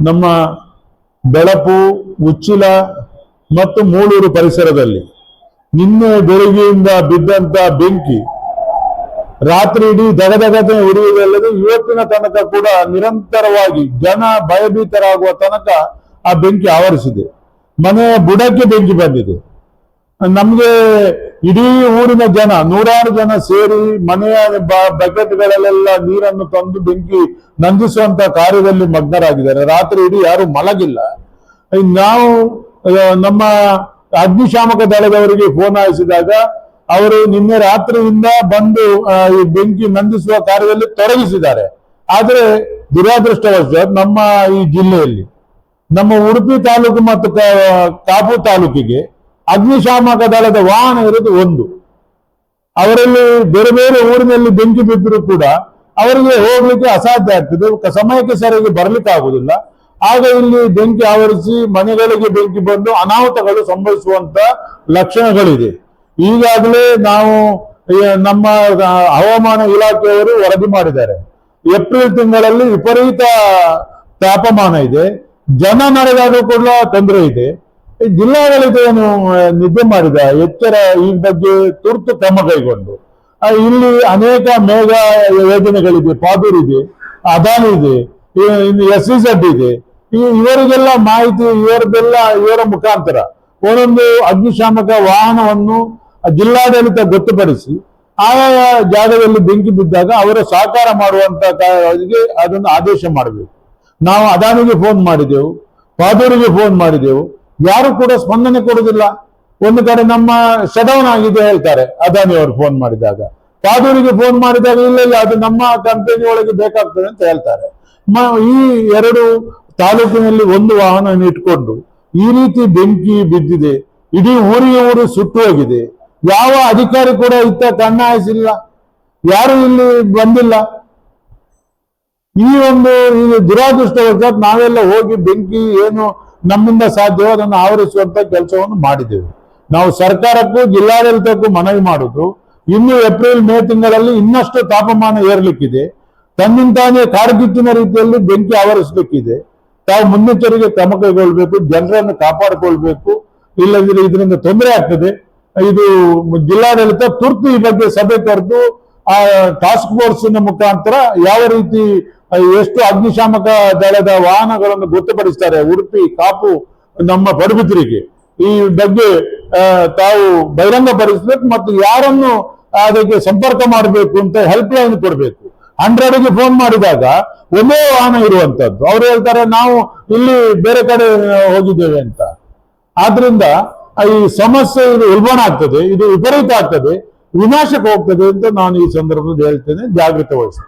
ನಮ್ಮ ಬೆಳಪು, ಉಚ್ಚಿಲ ಮತ್ತು ಮೂಳೂರು ಪರಿಸರದಲ್ಲಿ ನಿನ್ನೆ ಬೆಳಗ್ಗೆಯಿಂದ ಬಿದ್ದಂತ ಬೆಂಕಿ ರಾತ್ರಿ ಇಡೀ ದಗದಗದೆ ಉರಿಯುವುದಲ್ಲದೆ ಇವತ್ತಿನ ತನಕ ಕೂಡ ನಿರಂತರವಾಗಿ ಜನ ಭಯಭೀತರಾಗುವ ತನಕ ಆ ಬೆಂಕಿ ಆವರಿಸಿದೆ. ಮನೆಯ ಬುಡಕ್ಕೆ ಬೆಂಕಿ ಬಂದಿದೆ. ನಮ್ಗೆ ಇಡೀ ಊರಿನ ಜನ, ನೂರಾರು ಜನ ಸೇರಿ ಮನೆಯ ಬಕೆಟ್ಗಳಲ್ಲೆಲ್ಲ ನೀರನ್ನು ತಂದು ಬೆಂಕಿ ನಂದಿಸುವಂತ ಕಾರ್ಯದಲ್ಲಿ ಮಗ್ನರಾಗಿದ್ದಾರೆ. ರಾತ್ರಿ ಇಡೀ ಯಾರು ಮಲಗಿಲ್ಲ. ನಾವು ನಮ್ಮ ಅಗ್ನಿಶಾಮಕ ದಳದವರಿಗೆ ಫೋನ್ ಹಾಯಿಸಿದಾಗ ಅವರು ನಿನ್ನೆ ರಾತ್ರಿಯಿಂದ ಬಂದು ಈ ಬೆಂಕಿ ನಂದಿಸುವ ಕಾರ್ಯದಲ್ಲಿ ತೊಡಗಿಸಿದ್ದಾರೆ. ಆದರೆ ದುರಾದೃಷ್ಟವಶಾತ್ ನಮ್ಮ ಈ ಜಿಲ್ಲೆಯಲ್ಲಿ, ನಮ್ಮ ಉಡುಪಿ ತಾಲೂಕು ಮತ್ತು ಕಾಪು ತಾಲೂಕಿಗೆ ಅಗ್ನಿಶಾಮಕ ದಳದ ವಾಹನ ಇರೋದು ಒಂದು. ಅವರಲ್ಲಿ ಬೇರೆ ಬೇರೆ ಊರಿನಲ್ಲಿ ಬೆಂಕಿ ಬಿದ್ದರೂ ಕೂಡ ಅವರಿಗೆ ಹೋಗ್ಲಿಕ್ಕೆ ಅಸಾಧ್ಯ ಆಗ್ತದೆ, ಸಮಯಕ್ಕೆ ಸರಿಯಾಗಿ ಬರ್ಲಿಕ್ಕೆ ಆಗುದಿಲ್ಲ. ಆಗ ಇಲ್ಲಿ ಬೆಂಕಿ ಆವರಿಸಿ ಮನೆಗಳಿಗೆ ಬೆಂಕಿ ಬಂದು ಅನಾಹುತಗಳು ಸಂಭವಿಸುವಂತ ಲಕ್ಷಣಗಳಿದೆ. ಈಗಾಗಲೇ ನಾವು ನಮ್ಮ ಹವಾಮಾನ ಇಲಾಖೆಯವರು ವರದಿ ಮಾಡಿದ್ದಾರೆ. ಏಪ್ರಿಲ್ ತಿಂಗಳಲ್ಲಿ ವಿಪರೀತ ತಾಪಮಾನ ಇದೆ, ಜನ ನಡೆದಾದರೂ ಕೂಡ ತೊಂದರೆ ಇದೆ. ಜಿಲ್ಲಾಡಳಿತವನ್ನು ನಿದ್ದೆ ಮಾಡಿದ ಎಚ್ಚರ ಈ ಬಗ್ಗೆ ತುರ್ತು ಕ್ರಮ ಕೈಗೊಂಡು ಇಲ್ಲಿ ಅನೇಕ ಮೇಘ ಯೋಜನೆಗಳಿದೆ, ಪಾದೂರ್ ಇದೆ, ಅದಾನಿ ಇದೆ, SEZ ಇದೆ. ಇವರಿಗೆಲ್ಲ ಮಾಹಿತಿ ಇವರ ಮುಖಾಂತರ ಒಂದೊಂದು ಅಗ್ನಿಶಾಮಕ ವಾಹನವನ್ನು ಜಿಲ್ಲಾಡಳಿತ ಗೊತ್ತುಪಡಿಸಿ ಆಯಾ ಜಾಗದಲ್ಲಿ ಬೆಂಕಿ ಬಿದ್ದಾಗ ಅವರ ಸಹಕಾರ ಮಾಡುವಂತ ಅದನ್ನು ಆದೇಶ ಮಾಡಬೇಕು. ನಾವು ಅದಾನಿಗೆ ಫೋನ್ ಮಾಡಿದೆವು, ಪಾದೂರಿಗೆ ಫೋನ್ ಮಾಡಿದೆವು, ಯಾರು ಕೂಡ ಸ್ಪಂದನೆ ಕೊಡುವುದಿಲ್ಲ. ಒಂದು ಕಡೆ ನಮ್ಮ ಶಟೌನ್ ಆಗಿದೆ ಹೇಳ್ತಾರೆ ಅದಾನಿ ಅವರು ಫೋನ್ ಮಾಡಿದಾಗ, ಪಾದೂರಿಗೆ ಫೋನ್ ಮಾಡಿದಾಗ ಇಲ್ಲ ಅದು ನಮ್ಮ ಕಂಪನಿ ಒಳಗೆ ಬೇಕಾಗ್ತದೆ ಅಂತ ಹೇಳ್ತಾರೆ. ಈ ಎರಡು ತಾಲೂಕಿನಲ್ಲಿ ಒಂದು ವಾಹನ ಇಟ್ಕೊಂಡು ಈ ರೀತಿ ಬೆಂಕಿ ಬಿದ್ದಿದೆ. ಇಡೀ ಊರಿಗೆ ಊರು ಸುಟ್ಟು ಹೋಗಿದೆ. ಯಾವ ಅಧಿಕಾರಿ ಕೂಡ ಇತ್ತ ಕಣ್ಣ ಹಾಯಿಸಿಲ್ಲ, ಯಾರು ಇಲ್ಲಿ ಬಂದಿಲ್ಲ. ಈ ದುರಾದೃಷ್ಟವಶಾತ್ ನಾವೆಲ್ಲ ಹೋಗಿ ಬೆಂಕಿ ಏನು ನಮ್ಮಿಂದ ಸಾಧ್ಯವೋ ಅದನ್ನು ಆವರಿಸುವಂತ ಕೆಲಸವನ್ನು ಮಾಡಿದ್ದೇವೆ. ನಾವು ಸರ್ಕಾರಕ್ಕೂ ಜಿಲ್ಲಾಡಳಿತಕ್ಕೂ ಮನವಿ ಮಾಡುದು, ಇನ್ನು ಏಪ್ರಿಲ್ ಮೇ ತಿಂಗಳಲ್ಲಿ ಇನ್ನಷ್ಟು ತಾಪಮಾನ ಏರ್ಲಿಕ್ಕಿದೆ, ತನ್ನಿಂತಾನೇ ಕಾಡ್ಗಿಚ್ಚಿನ ರೀತಿಯಲ್ಲಿ ಬೆಂಕಿ ಆವರಿಸಲಿಕ್ಕಿದೆ. ತಾವು ಮುನ್ನೆಚ್ಚರಿಕೆ ಕ್ರಮ ಕೈಗೊಳ್ಬೇಕು, ಜನರನ್ನು ಕಾಪಾಡಿಕೊಳ್ಬೇಕು, ಇಲ್ಲದಿದ್ರೆ ಇದರಿಂದ ತೊಂದರೆ ಆಗ್ತದೆ. ಇದು ಜಿಲ್ಲಾಡಳಿತ ತುರ್ತು ಈ ಬಗ್ಗೆ ಸಭೆ ಕರೆದು ಆ ಟಾಸ್ಕ್ ಫೋರ್ಸ್ನ ಮುಖಾಂತರ ಯಾವ ರೀತಿ ಎಷ್ಟು ಅಗ್ನಿಶಾಮಕ ದಳದ ವಾಹನಗಳನ್ನು ಗೊತ್ತುಪಡಿಸ್ತಾರೆ ಉಡುಪಿ, ಕಾಪು, ನಮ್ಮ ಪಡುಬಿದ್ರಿಗೆ, ಈ ಬಗ್ಗೆ ತಾವು ಬಹಿರಂಗಪಡಿಸಬೇಕು ಮತ್ತು ಯಾರನ್ನು ಅದಕ್ಕೆ ಸಂಪರ್ಕ ಮಾಡಬೇಕು ಅಂತ ಹೆಲ್ಪ್ ಲೈನ್ ಕೊಡಬೇಕು. 100ಗೆ ಫೋನ್ ಮಾಡಿದಾಗ ಒಂದೇ ವಾಹನ ಇರುವಂತದ್ದು, ಅವ್ರು ಹೇಳ್ತಾರೆ ನಾವು ಇಲ್ಲಿ ಬೇರೆ ಕಡೆ ಹೋಗಿದ್ದೇವೆ ಅಂತ. ಆದ್ರಿಂದ ಈ ಸಮಸ್ಯೆ ಇದು ಉಲ್ಬಣ ಆಗ್ತದೆ, ಇದು ವಿಪರೀತ ಆಗ್ತದೆ, ವಿನಾಶಕ್ಕೆ ಹೋಗ್ತದೆ ಅಂತ ನಾನು ಈ ಸಂದರ್ಭದಲ್ಲಿ ಹೇಳ್ತೇನೆ. ಜಾಗೃತ ವಹಿಸಿ.